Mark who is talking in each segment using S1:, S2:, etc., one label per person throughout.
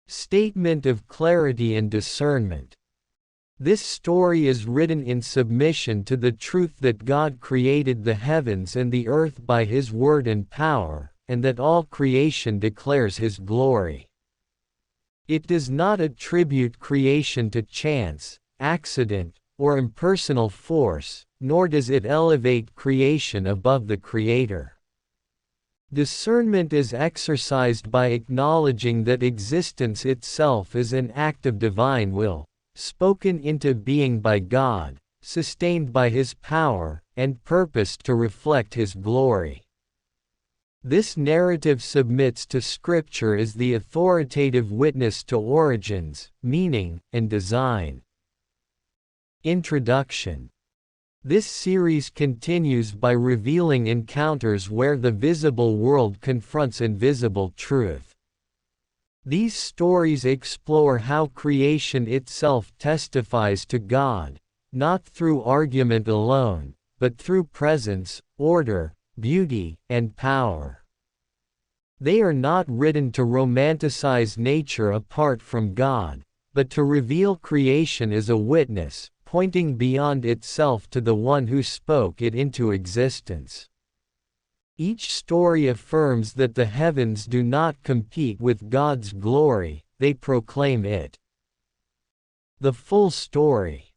S1: Statement of clarity and discernment. This story is written in submission to the truth that God created the heavens and the earth by His word and power, and that all creation declares His glory. It does not attribute creation to chance, accident, or impersonal force, nor does it elevate creation above the Creator. Discernment is exercised by acknowledging that existence itself is an act of divine will, spoken into being by God, sustained by His power, and purposed to reflect His glory. This narrative submits to Scripture as the authoritative witness to origins, meaning, and design. Introduction. This series continues by revealing encounters where the visible world confronts invisible truth. These stories explore how creation itself testifies to God, not through argument alone, but through presence, order, beauty, and power. They are not written to romanticize nature apart from God, but to reveal creation as a witness, pointing beyond itself to the one who spoke it into existence. Each story affirms that the heavens do not compete with God's glory, they proclaim it. The full story.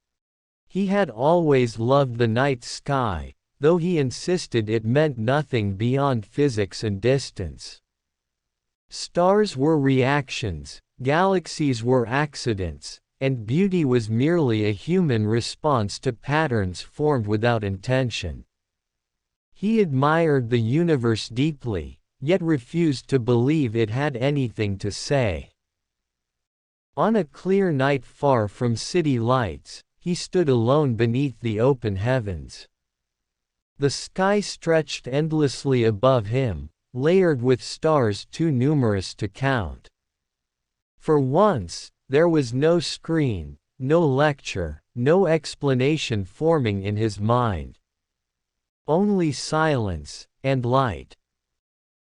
S1: He had always loved the night sky, though he insisted it meant nothing beyond physics and distance. Stars were reactions, galaxies were accidents, and beauty was merely a human response to patterns formed without intention. He admired the universe deeply, yet refused to believe it had anything to say. On a clear night far from city lights, he stood alone beneath the open heavens. The sky stretched endlessly above him, layered with stars too numerous to count. For once, there was no screen, no lecture, no explanation forming in his mind. Only silence, and light.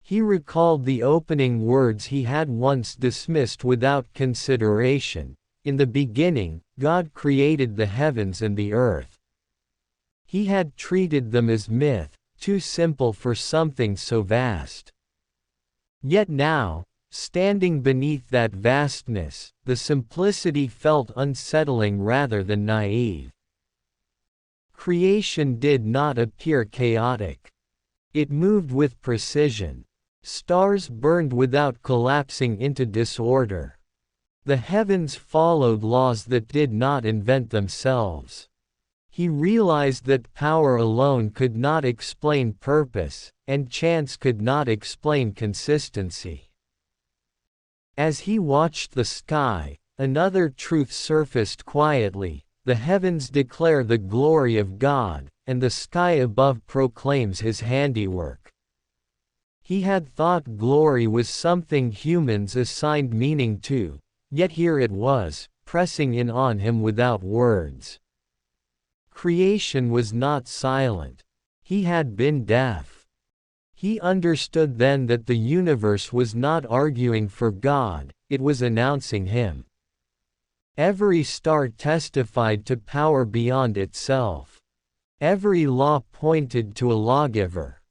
S1: He recalled the opening words he had once dismissed without consideration. In the beginning, God created the heavens and the earth. He had treated them as myth, too simple for something so vast. Yet now, standing beneath that vastness, the simplicity felt unsettling rather than naive. Creation did not appear chaotic. It moved with precision. Stars burned without collapsing into disorder. The heavens followed laws that did not invent themselves. He realized that power alone could not explain purpose, and chance could not explain consistency. As he watched the sky, another truth surfaced quietly: the heavens declare the glory of God, and the sky above proclaims His handiwork. He had thought glory was something humans assigned meaning to, yet here it was, pressing in on him without words. Creation was not silent. He had been deaf. He understood then that the universe was not arguing for God, it was announcing Him. Every star testified to power beyond itself. Every law pointed to a lawgiver.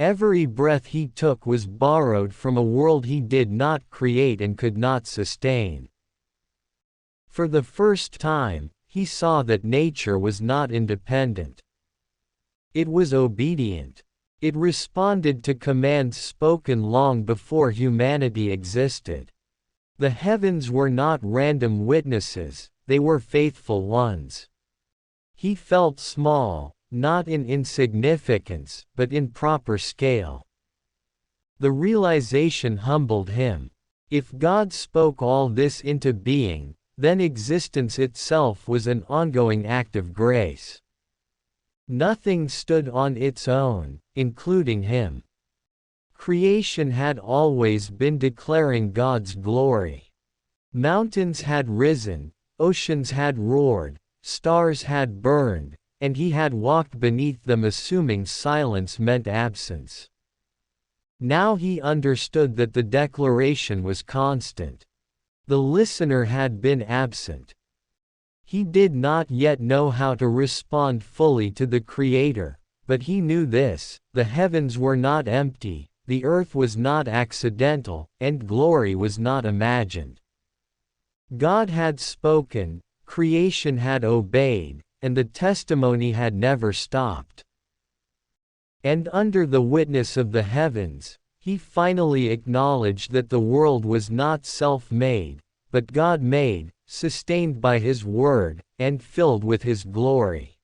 S1: Every breath he took was borrowed from a world he did not create and could not sustain. For the first time, he saw that nature was not independent. It was obedient. It responded to commands spoken long before humanity existed. The heavens were not random witnesses, they were faithful ones. He felt small, not in insignificance, but in proper scale. The realization humbled him. If God spoke all this into being, then existence itself was an ongoing act of grace. Nothing stood on its own, including him. Creation had always been declaring God's glory. Mountains had risen, oceans had roared, stars had burned, and he had walked beneath them assuming silence meant absence. Now he understood that the declaration was constant. The listener had been absent. He did not yet know how to respond fully to the Creator, but he knew this: the heavens were not empty, the earth was not accidental, and glory was not imagined. God had spoken, creation had obeyed, and the testimony had never stopped. And under the witness of the heavens, he finally acknowledged that the world was not self-made, but God-made, sustained by His Word, and filled with His glory.